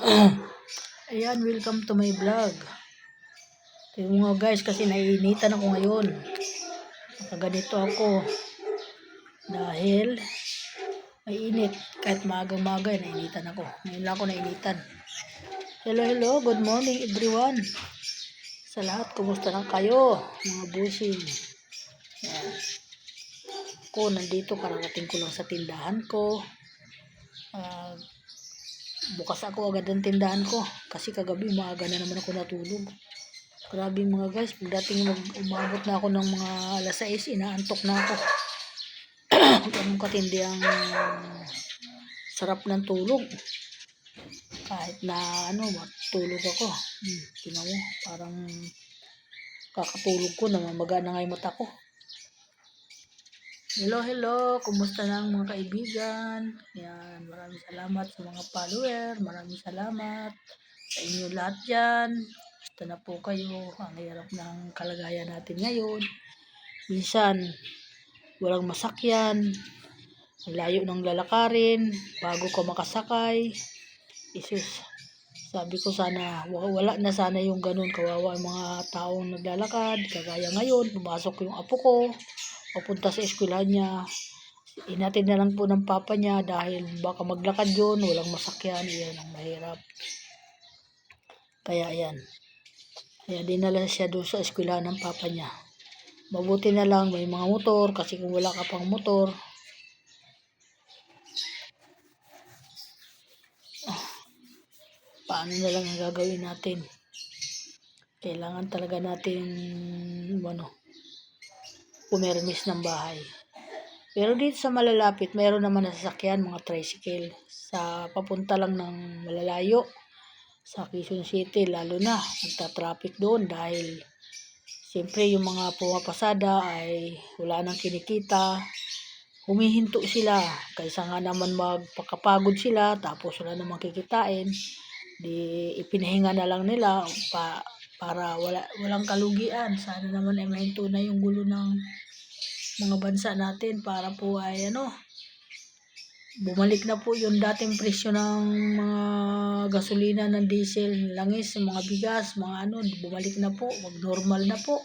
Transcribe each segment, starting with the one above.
Ayan, welcome to my vlog. Tingnan mo guys, kasi naiinitan ako ngayon. Nakaganito ako. Dahil may init. Kahit maaga-maga, naiinitan ako. Ngayon lang ako nainitan. Hello, good morning everyone. Sa lahat, kumusta lang kayo? Mga busing. Ayan. Ako, nandito, kararating ko lang sa tindahan ko. Bukas ako agad ang tindahan ko. Kasi kagabi, maaga na naman ako natulog. Grabe mga guys, pagdating umabot na ako ng mga alas 6, inaantok na ako. Ganun katindi ang sarap ng tulog. Kahit na matulog ako. Tingnan mo, parang kakatulog ko, namamaga na nga yung mata ko. Hello, kumusta na ang mga kaibigan? Yan, maraming salamat sa mga follower, maraming salamat sa inyo lahat dyan. Basta na po kayo, ang hirap ng kalagayan natin ngayon. Minsan, walang masakyan, ang layo ng lalakarin, bago ka makasakay. Isus, sabi ko sana, wala na sana yung ganun, kawawa ang mga taong naglalakad. Kagaya ngayon, pumasok yung apo ko, papunta sa eskwelahan niya. Inatid na lang po ng papa niya dahil baka maglakad yun, walang masakyan, iyan ang mahirap. Kaya ayan. Kaya dinala siya doon sa eskwelahan ng papa niya. Mabuti na lang may mga motor, kasi kung wala ka pang motor, paano na lang ang gagawin natin? Kailangan talaga natin pumermis ng bahay. Pero dito sa malalapit, mayroon naman na sasakyan, mga tricycle. Sa papunta lang ng malalayo, sa Quezon City, lalo na, nagta-traffic doon dahil siyempre yung mga pumapasada ay wala nang kinikita. Humihinto sila, kaysa nga naman magpakapagod sila, tapos wala namang kikitain. Di ipinahinga na lang nila para walang kalugian. Sana naman ay mahinto na yung gulo ng mga bansa natin para po ay bumalik na po yung dating presyo ng mga gasolina, ng diesel, langis, mga bigas, mga bumalik na po, normal na po.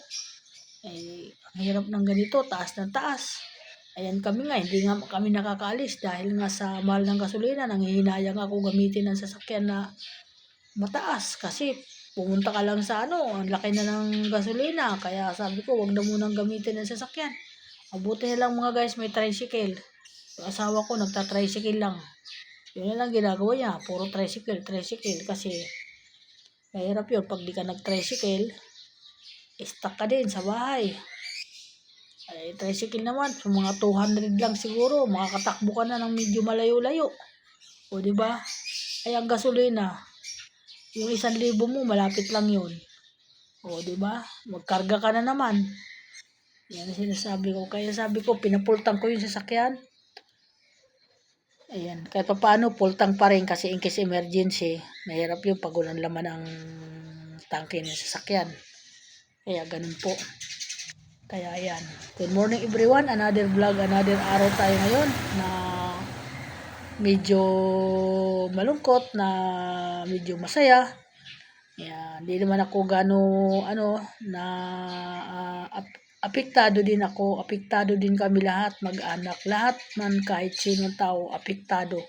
Ang hirap ng ganito, taas na taas. Ayan, kami nga, hindi nga kami nakakaalis dahil nga sa mahal ng gasolina. Nanghihinayang ako gamitin ng sasakyan na mataas kasi pumunta ka lang sa ang laki na ng gasolina. Kaya sabi ko, wag na munang gamitin ng sasakyan. Mabuti na lang mga guys, may tricycle. Yung asawa ko, nagta-tricycle lang. Yun na lang ginagawa niya, puro tricycle. Kasi mahirap yun, pag di ka nag-tricycle, stuck ka din sa bahay. Ay, tricycle naman, so mga 200 lang siguro, makakatakbo ka na ng medyo malayo-layo. O diba? Ay, ang gasolina, yung 1,000 mo, malapit lang yun. O diba? Magkarga ka na naman. Yan ang sinasabi ko. Kaya sabi ko, pinapultang ko yung sasakyan. Ayan. Kahit pa paano, pultang pa rin kasi in case emergency, mahirap yung pag walang laman ng tangke ng sasakyan. Kaya ganun po. Kaya ayan. Good morning everyone. Another vlog, another araw tayo ngayon na medyo malungkot, na medyo masaya. Ayan. Hindi naman ako apektado din ako. Apektado din kami lahat, mag-anak. Lahat man, kahit sinong tao, apektado.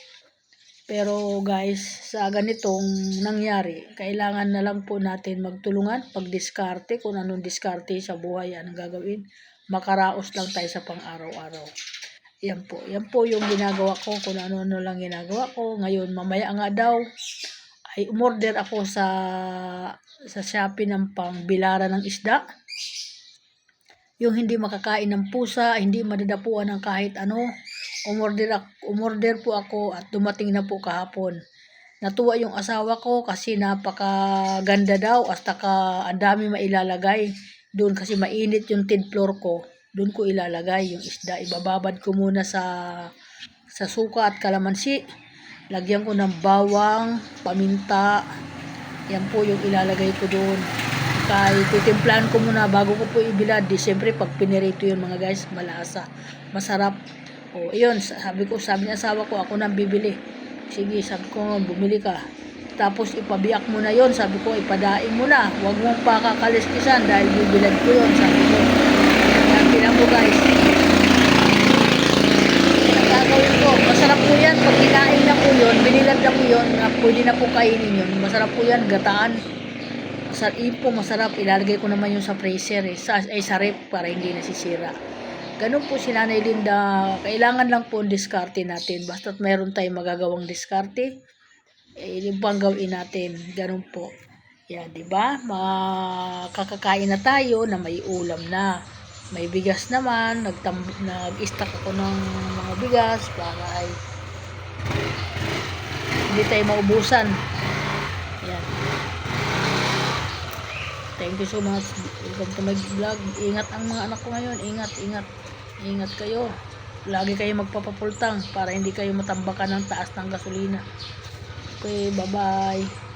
Pero guys, sa ganitong nangyari, kailangan na lang po natin magtulungan, pagdiskarte, kung anong diskarte sa buhay, anong gagawin. Makaraos lang tayo sa pang-araw-araw. Yan po yung ginagawa ko, kung ano-ano lang ginagawa ko. Ngayon, mamaya nga daw, ay umorder ako sa Shopee ng pangbilaran ng isda. Yung hindi makakain ng pusa, hindi madadapuan ng kahit ano. Umorder po ako at dumating na po kahapon. Natuwa yung asawa ko kasi napakaganda daw, hasta ang dami mailalagay. Doon kasi mainit yung third floor ko. Doon ko ilalagay yung isda. Ibababad ko muna sa suka at kalamansi. Lagyan ko ng bawang, paminta. Yan po yung ilalagay ko doon. Kaya titimplahan ko muna bago ko po ibilad. Siyempre pag pinirito yun mga guys, malasa, masarap. O yun, sabi ng asawa ko, ako nang bibili. Sige, sabi ko, bumili ka. Tapos ipabiyak mo na yon, sabi ko, ipadaing mo na. Huwag mong pakakaliskisan dahil bibilad ko yon, sabi ko. Yan, tinan mo guys. Gagawin ko, masarap po yan. Pag kinain na po yun, binilad na po yun, pwede na po kainin yun. Masarap po yan, gataan. Masarap. Ilalagay ko naman yung sa freezer sa ref para hindi nasisira. Ganun po si Nanay Linda. Kailangan lang po diskarte natin. Basta't meron tayong magagawang diskarte, yung pang gawin natin. Ganun po. Yan, di ba? Makakakain na tayo na may ulam na. May bigas naman. Nag-stock ako ng mga bigas para ay hindi tayo maubusan. Yan. Thank you so much. Welcome to my vlog. Ingat ang mga anak ko ngayon. Ingat kayo. Lagi kayo magpapapultang para hindi kayo matambakan ng taas ng gasolina. Okay, bye-bye.